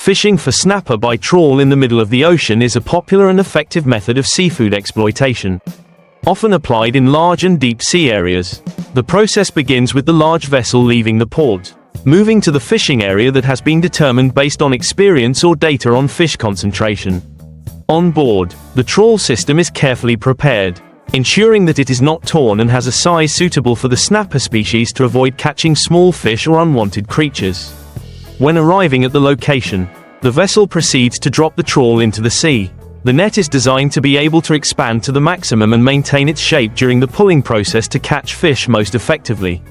Fishing for snapper by trawl in the middle of the ocean is a popular and effective method of seafood exploitation, often applied in large and deep sea areas. The process begins with the large vessel leaving the port, moving to the fishing area that has been determined based on experience or data on fish concentration. On board, the trawl system is carefully prepared, ensuring that it is not torn and has a size suitable for the snapper species to avoid catching small fish or unwanted creatures. When arriving at the location, the vessel proceeds to drop the trawl into the sea. The net is designed to be able to expand to the maximum and maintain its shape during the pulling process to catch fish most effectively.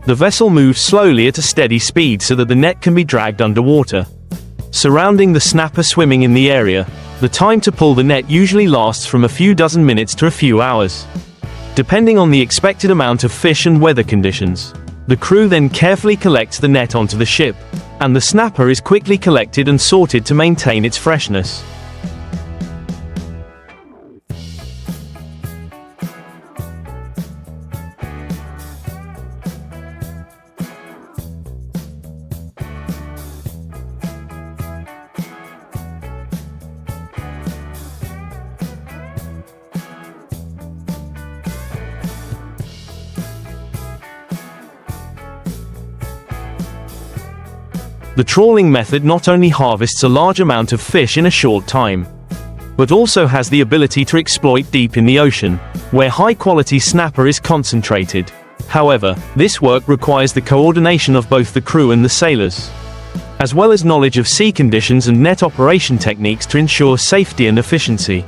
The vessel moves slowly at a steady speed so that the net can be dragged underwater. Surrounding the snapper swimming in the area, the time to pull the net usually lasts from a few dozen minutes to a few hours, depending on the expected amount of fish and weather conditions. The crew then carefully collects the net onto the ship, and the snapper is quickly collected and sorted to maintain its freshness. The trawling method not only harvests a large amount of fish in a short time, but also has the ability to exploit deep in the ocean, where high-quality snapper is concentrated. However, this work requires the coordination of both the crew and the sailors, as well as knowledge of sea conditions and net operation techniques to ensure safety and efficiency.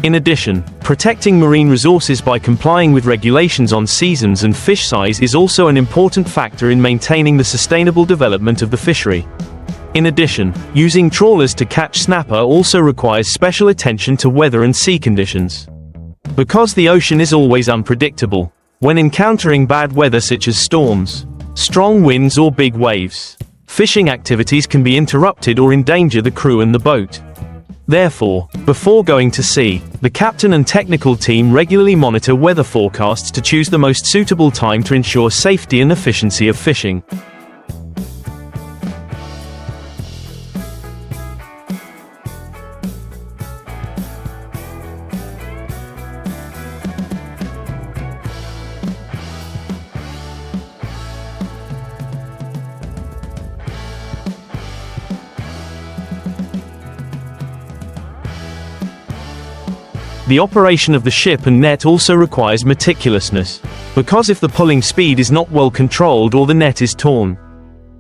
In addition, protecting marine resources by complying with regulations on seasons and fish size is also an important factor in maintaining the sustainable development of the fishery. In addition, using trawlers to catch snapper also requires special attention to weather and sea conditions. Because the ocean is always unpredictable, when encountering bad weather such as storms, strong winds or big waves, fishing activities can be interrupted or endanger the crew and the boat. Therefore, before going to sea, the captain and technical team regularly monitor weather forecasts to choose the most suitable time to ensure safety and efficiency of fishing. The operation of the ship and net also requires meticulousness, because if the pulling speed is not well controlled or the net is torn,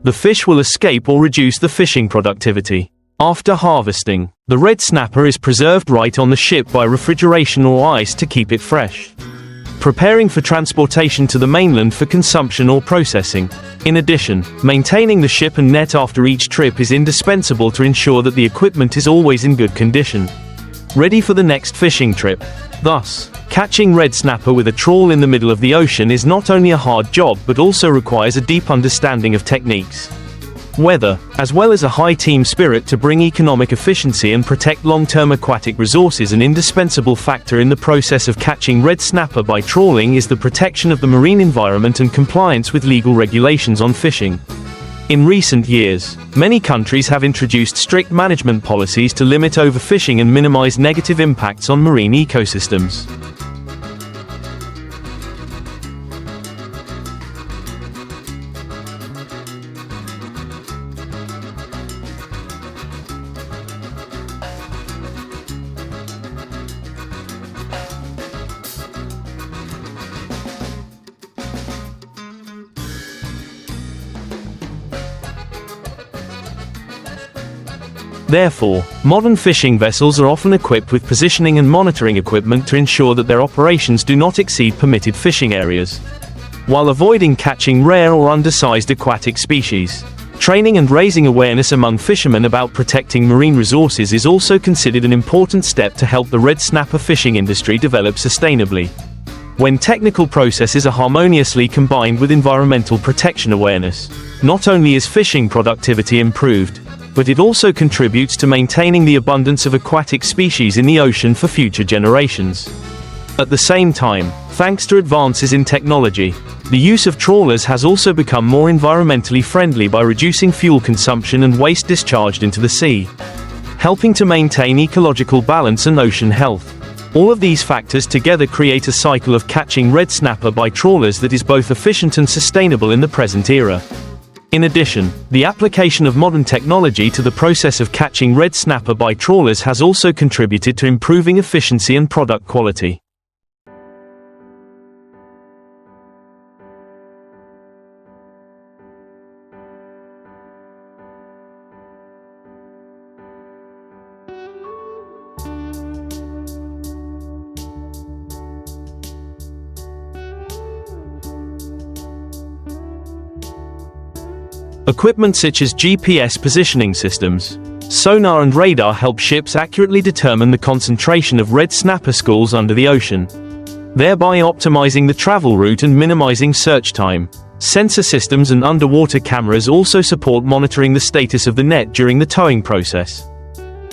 the fish will escape or reduce the fishing productivity. After harvesting, the red snapper is preserved right on the ship by refrigeration or ice to keep it fresh, preparing for transportation to the mainland for consumption or processing. In addition, maintaining the ship and net after each trip is indispensable to ensure that the equipment is always in good condition, ready for the next fishing trip. Thus, catching red snapper with a trawl in the middle of the ocean is not only a hard job but also requires a deep understanding of techniques, weather, as well as a high team spirit to bring economic efficiency and protect long-term aquatic resources. An indispensable factor in the process of catching red snapper by trawling is the protection of the marine environment and compliance with legal regulations on fishing. In recent years, many countries have introduced strict management policies to limit overfishing and minimize negative impacts on marine ecosystems. Therefore, modern fishing vessels are often equipped with positioning and monitoring equipment to ensure that their operations do not exceed permitted fishing areas, while avoiding catching rare or undersized aquatic species. Training and raising awareness among fishermen about protecting marine resources is also considered an important step to help the red snapper fishing industry develop sustainably. When technical processes are harmoniously combined with environmental protection awareness, not only is fishing productivity improved, but it also contributes to maintaining the abundance of aquatic species in the ocean for future generations. At the same time, Thanks to advances in technology, the use of trawlers has also become more environmentally friendly by reducing fuel consumption and waste discharged into the sea, helping to maintain ecological balance and ocean health. All of these factors together create a cycle of catching red snapper by trawlers that is both efficient and sustainable in the present era. In addition, the application of modern technology to the process of catching red snapper by trawlers has also contributed to improving efficiency and product quality. Equipment such as GPS positioning systems, sonar and radar help ships accurately determine the concentration of red snapper schools under the ocean, thereby optimizing the travel route and minimizing search time. Sensor systems and underwater cameras also support monitoring the status of the net during the towing process,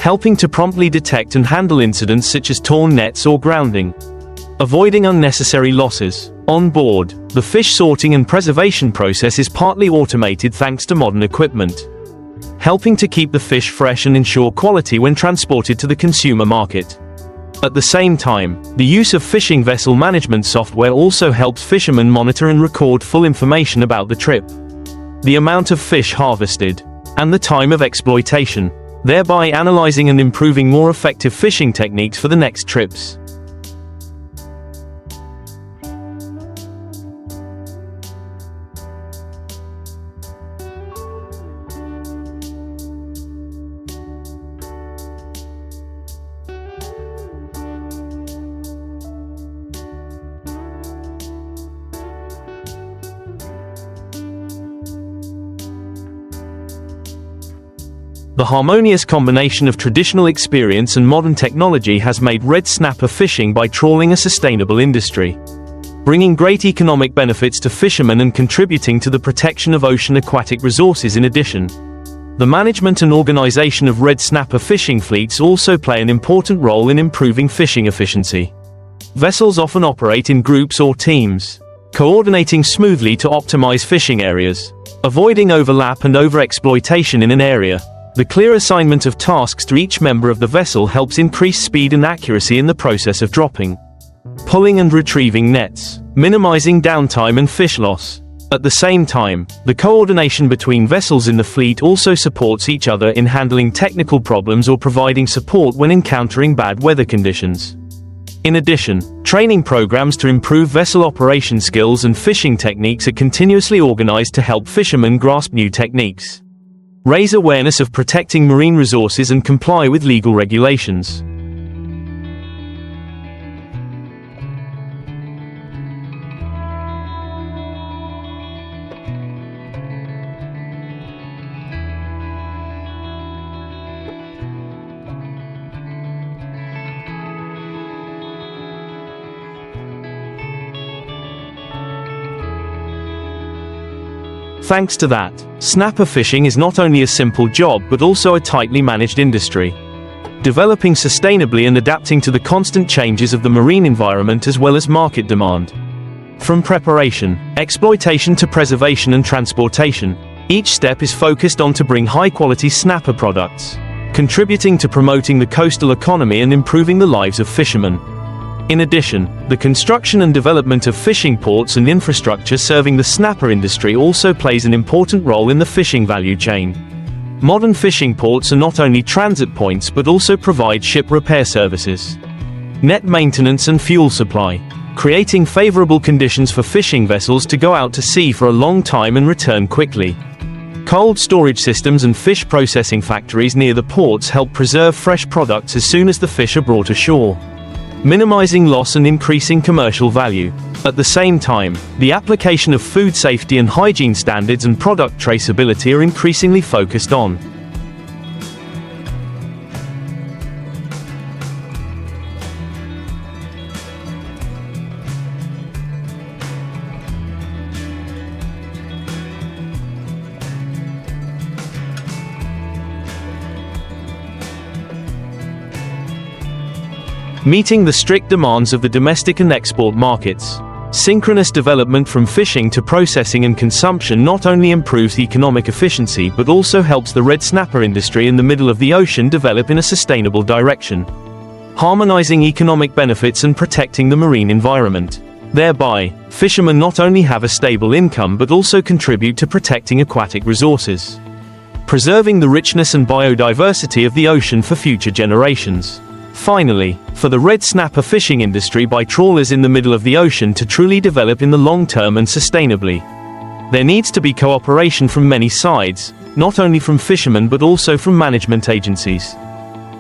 helping to promptly detect and handle incidents such as torn nets or grounding, avoiding unnecessary losses. On board, the fish sorting and preservation process is partly automated thanks to modern equipment, helping to keep the fish fresh and ensure quality when transported to the consumer market. At the same time, the use of fishing vessel management software also helps fishermen monitor and record full information about the trip, the amount of fish harvested, and the time of exploitation, thereby analyzing and improving more effective fishing techniques for the next trips. The harmonious combination of traditional experience and modern technology has made red snapper fishing by trawling a sustainable industry, bringing great economic benefits to fishermen and contributing to the protection of ocean aquatic resources. In addition, the management and organization of red snapper fishing fleets also play an important role in improving fishing efficiency. Vessels often operate in groups or teams, coordinating smoothly to optimize fishing areas, avoiding overlap and overexploitation in an area. The clear assignment of tasks to each member of the vessel helps increase speed and accuracy in the process of dropping, pulling and retrieving nets, minimizing downtime and fish loss. At the same time, the coordination between vessels in the fleet also supports each other in handling technical problems or providing support when encountering bad weather conditions. In addition, training programs to improve vessel operation skills and fishing techniques are continuously organized to help fishermen grasp new techniques, raise awareness of protecting marine resources and comply with legal regulations. Thanks to that, snapper fishing is not only a simple job but also a tightly managed industry, developing sustainably and adapting to the constant changes of the marine environment as well as market demand. From preparation, exploitation to preservation and transportation, each step is focused on to bring high-quality snapper products, contributing to promoting the coastal economy and improving the lives of fishermen. In addition, the construction and development of fishing ports and infrastructure serving the snapper industry also plays an important role in the fishing value chain. Modern fishing ports are not only transit points but also provide ship repair services, net maintenance and fuel supply, creating favorable conditions for fishing vessels to go out to sea for a long time and return quickly. Cold storage systems and fish processing factories near the ports help preserve fresh products as soon as the fish are brought ashore, minimizing loss and increasing commercial value. At the same time, the application of food safety and hygiene standards and product traceability are increasingly focused on. meeting the strict demands of the domestic and export markets. Synchronous development from fishing to processing and consumption not only improves economic efficiency but also helps the red snapper industry in the middle of the ocean develop in a sustainable direction, harmonizing economic benefits and protecting the marine environment. Thereby, fishermen not only have a stable income but also contribute to protecting aquatic resources, preserving the richness and biodiversity of the ocean for future generations. Finally, for the red snapper fishing industry by trawlers in the middle of the ocean to truly develop in the long term and sustainably, there needs to be cooperation from many sides, not only from fishermen but also from management agencies,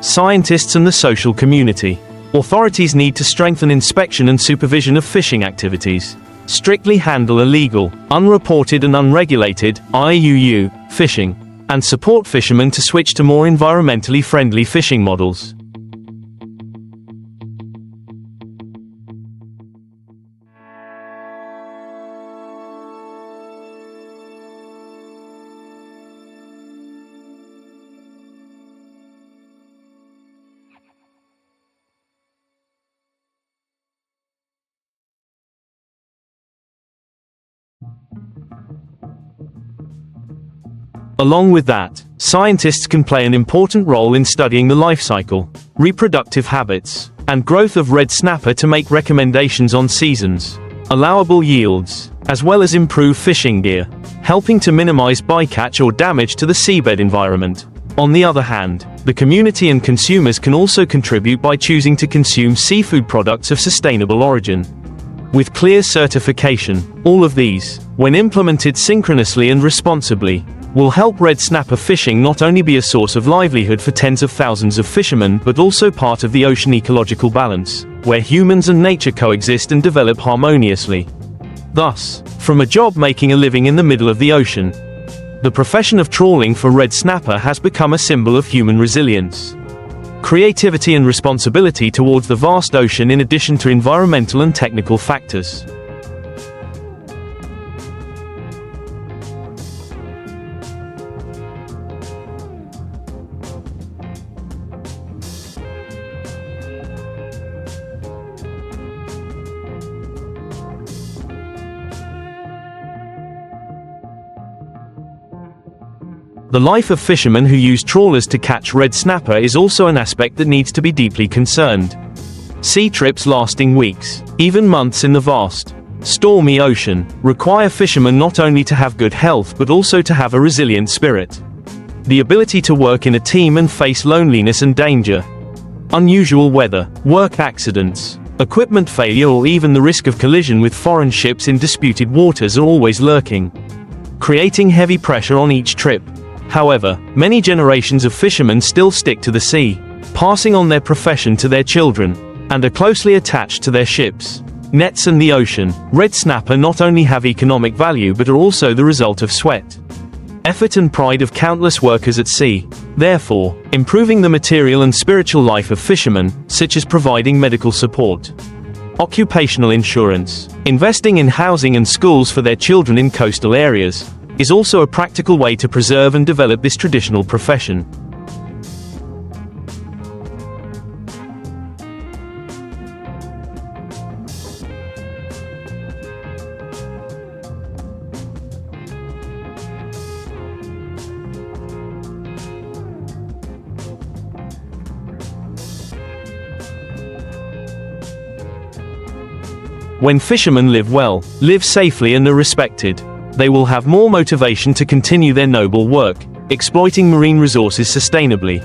scientists and the social community. Authorities need to strengthen inspection and supervision of fishing activities, strictly handle illegal, unreported and unregulated IUU fishing, and support fishermen to switch to more environmentally friendly fishing models. Along with that, scientists can play an important role in studying the life cycle, reproductive habits, and growth of red snapper to make recommendations on seasons, allowable yields, as well as improve fishing gear, helping to minimize bycatch or damage to the seabed environment. On the other hand, the community and consumers can also contribute by choosing to consume seafood products of sustainable origin, with clear certification. All of these, when implemented synchronously and responsibly, will help red snapper fishing not only be a source of livelihood for tens of thousands of fishermen but also part of the ocean ecological balance, where humans and nature coexist and develop harmoniously. Thus, from a job making a living in the middle of the ocean, the profession of trawling for red snapper has become a symbol of human resilience, creativity and responsibility towards the vast ocean in addition to environmental and technical factors. The life of fishermen who use trawlers to catch red snapper is also an aspect that needs to be deeply concerned. Sea trips lasting weeks, even months in the vast, stormy ocean, require fishermen not only to have good health but also to have a resilient spirit, the ability to work in a team and face loneliness and danger. Unusual weather, work accidents, equipment failure or even the risk of collision with foreign ships in disputed waters are always lurking, creating heavy pressure on each trip. However, many generations of fishermen still stick to the sea, passing on their profession to their children, and are closely attached to their ships, nets and the ocean. Red snapper not only have economic value but are also the result of sweat, effort and pride of countless workers at sea. Therefore, improving the material and spiritual life of fishermen, such as providing medical support, occupational insurance, investing in housing and schools for their children in coastal areas, is also a practical way to preserve and develop this traditional profession. When fishermen live well, live safely and are respected, they will have more motivation to continue their noble work, exploiting marine resources sustainably,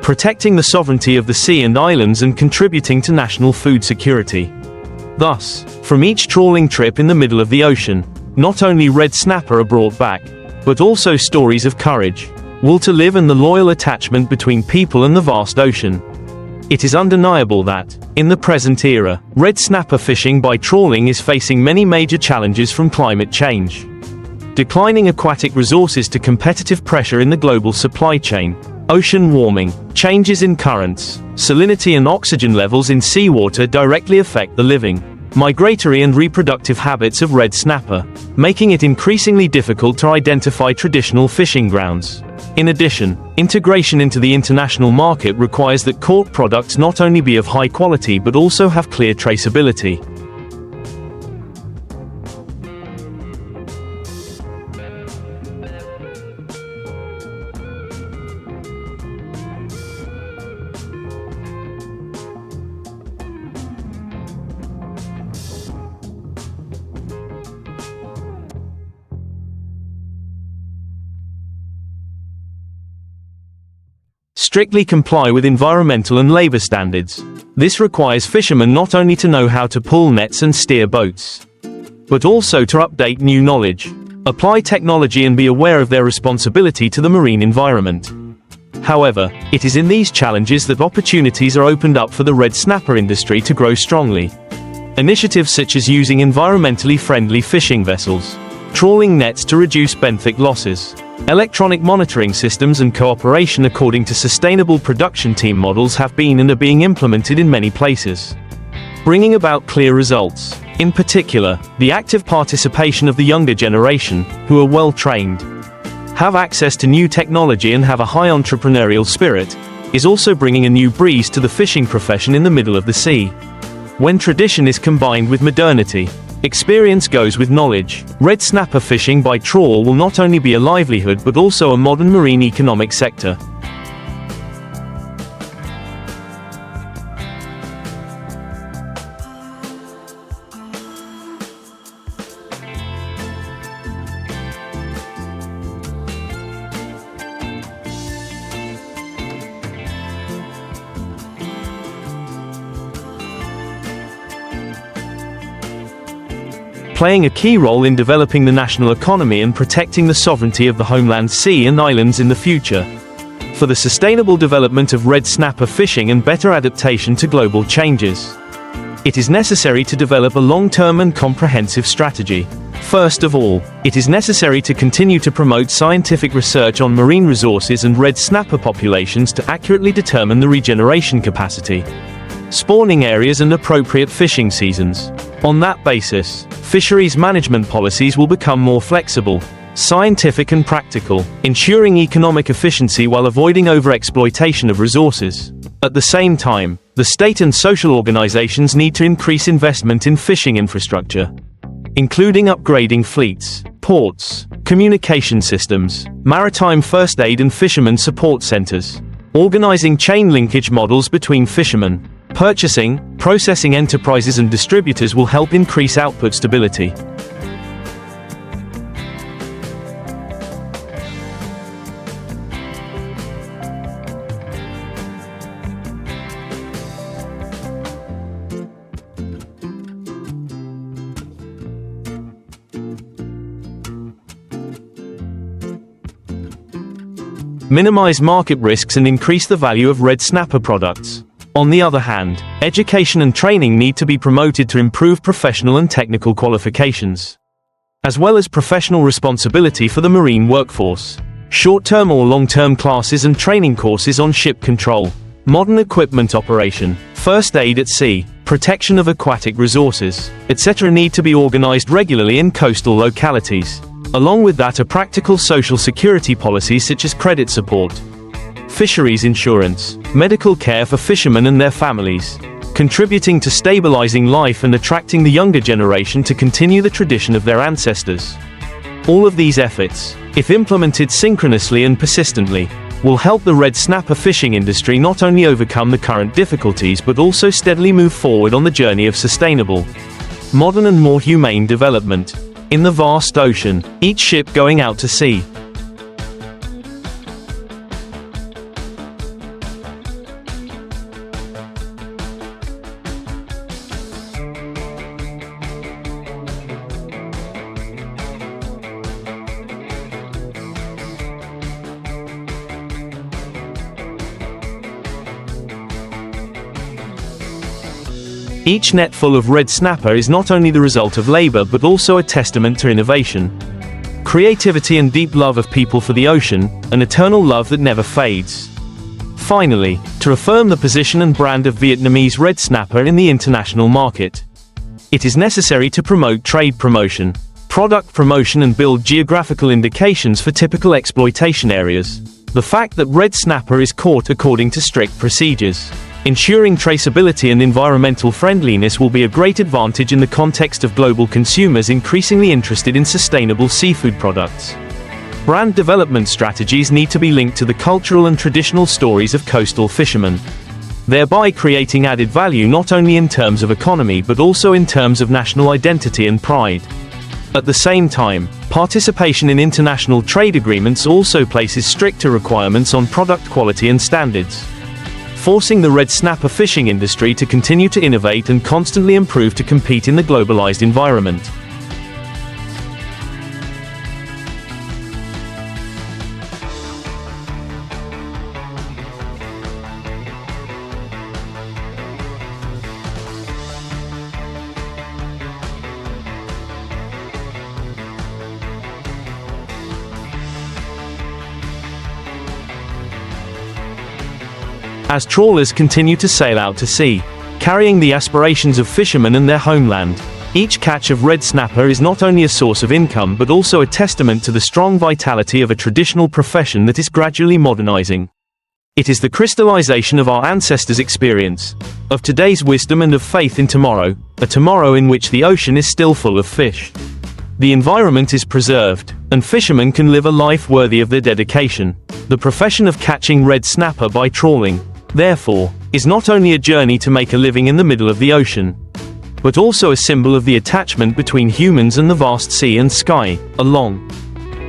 protecting the sovereignty of the sea and islands and contributing to national food security. Thus, from each trawling trip in the middle of the ocean, not only red snapper are brought back, but also stories of courage, will to live and the loyal attachment between people and the vast ocean. It is undeniable that, in the present era, red snapper fishing by trawling is facing many major challenges from climate change, declining aquatic resources to competitive pressure in the global supply chain, ocean warming, changes in currents, salinity and oxygen levels in seawater directly affect the living, migratory and reproductive habits of red snapper, making it increasingly difficult to identify traditional fishing grounds. In addition, integration into the international market requires that caught products not only be of high quality but also have clear traceability. Strictly comply with environmental and labor standards. This requires fishermen not only to know how to pull nets and steer boats, but also to update new knowledge, apply technology and be aware of their responsibility to the marine environment. However, it is in these challenges that opportunities are opened up for the red snapper industry to grow strongly. Initiatives such as using environmentally friendly fishing vessels, trawling nets to reduce benthic losses, electronic monitoring systems and cooperation according to sustainable production team models have been and are being implemented in many places, bringing about clear results. In particular, the active participation of the younger generation, who are well trained, have access to new technology and have a high entrepreneurial spirit, is also bringing a new breeze to the fishing profession in the middle of the sea. When tradition is combined with modernity, experience goes with knowledge. Red snapper fishing by trawl will not only be a livelihood but also a modern marine economic sector. Playing a key role in developing the national economy and protecting the sovereignty of the homeland sea and islands in the future. For the sustainable development of red snapper fishing and better adaptation to global changes, it is necessary to develop a long-term and comprehensive strategy. First of all, it is necessary to continue to promote scientific research on marine resources and red snapper populations to accurately determine the regeneration capacity, spawning areas and appropriate fishing seasons. On that basis, fisheries management policies will become more flexible, scientific and practical, ensuring economic efficiency while avoiding overexploitation of resources. At the same time, the state and social organizations need to increase investment in fishing infrastructure, including upgrading fleets, ports, communication systems, maritime first aid and fishermen support centers, organizing chain linkage models between fishermen, purchasing, processing enterprises and distributors will help increase output stability. Minimize market risks and increase the value of red snapper products. On the other hand, education and training need to be promoted to improve professional and technical qualifications, as well as professional responsibility for the marine workforce. Short-term or long-term classes and training courses on ship control, modern equipment operation, first aid at sea, protection of aquatic resources, etc. need to be organized regularly in coastal localities. Along with that, a practical social security policy such as credit support, fisheries insurance, medical care for fishermen and their families, contributing to stabilizing life and attracting the younger generation to continue the tradition of their ancestors. All of these efforts, if implemented synchronously and persistently, will help the red snapper fishing industry not only overcome the current difficulties but also steadily move forward on the journey of sustainable, modern and more humane development. In the vast ocean, each ship going out to sea, each net full of red snapper is not only the result of labor but also a testament to innovation, creativity and deep love of people for the ocean, an eternal love that never fades. Finally, to affirm the position and brand of Vietnamese red snapper in the international market, It is necessary to promote trade promotion, product promotion and build geographical indications for typical exploitation areas. The fact that red snapper is caught according to strict procedures, ensuring traceability and environmental friendliness will be a great advantage in the context of global consumers increasingly interested in sustainable seafood products. Brand development strategies need to be linked to the cultural and traditional stories of coastal fishermen, thereby creating added value not only in terms of economy but also in terms of national identity and pride. At the same time, participation in international trade agreements also places stricter requirements on product quality and standards, forcing the red snapper fishing industry to continue to innovate and constantly improve to compete in the globalized environment. As trawlers continue to sail out to sea, carrying the aspirations of fishermen and their homeland, each catch of red snapper is not only a source of income but also a testament to the strong vitality of a traditional profession that is gradually modernizing. It is the crystallization of our ancestors' experience, of today's wisdom and of faith in tomorrow, a tomorrow in which the ocean is still full of fish. The environment is preserved, and fishermen can live a life worthy of their dedication. The profession of catching red snapper by trawling, therefore, is not only a journey to make a living in the middle of the ocean, but also a symbol of the attachment between humans and the vast sea and sky, a long,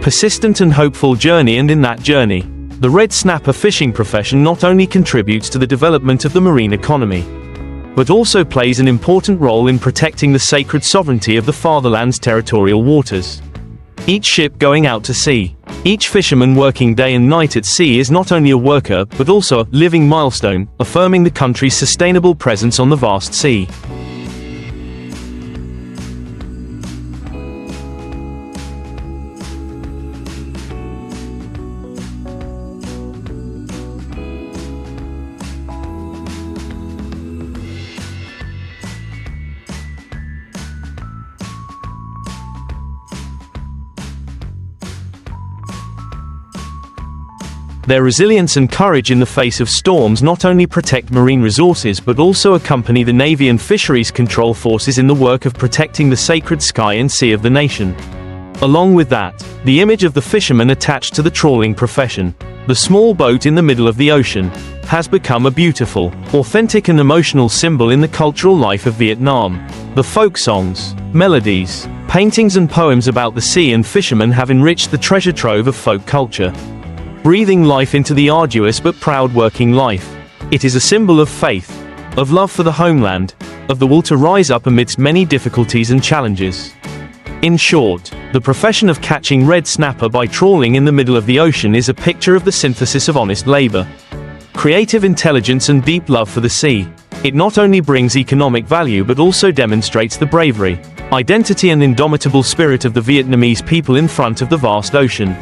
persistent and hopeful journey, and in that journey, the red snapper fishing profession not only contributes to the development of the marine economy, but also plays an important role in protecting the sacred sovereignty of the fatherland's territorial waters. Each ship going out to sea, each fisherman working day and night at sea is not only a worker but also a living milestone, affirming the country's sustainable presence on the vast sea. Their resilience and courage in the face of storms not only protect marine resources but also accompany the Navy and Fisheries Control Forces in the work of protecting the sacred sky and sea of the nation. Along with that, the image of the fisherman attached to the trawling profession, the small boat in the middle of the ocean, has become a beautiful, authentic and emotional symbol in the cultural life of Vietnam. The folk songs, melodies, paintings and poems about the sea and fishermen have enriched the treasure trove of folk culture, breathing life into the arduous but proud working life. It is a symbol of faith, of love for the homeland, of the will to rise up amidst many difficulties and challenges. In short, the profession of catching red snapper by trawling in the middle of the ocean is a picture of the synthesis of honest labor, creative intelligence and deep love for the sea. It not only brings economic value but also demonstrates the bravery, identity and indomitable spirit of the Vietnamese people in front of the vast ocean.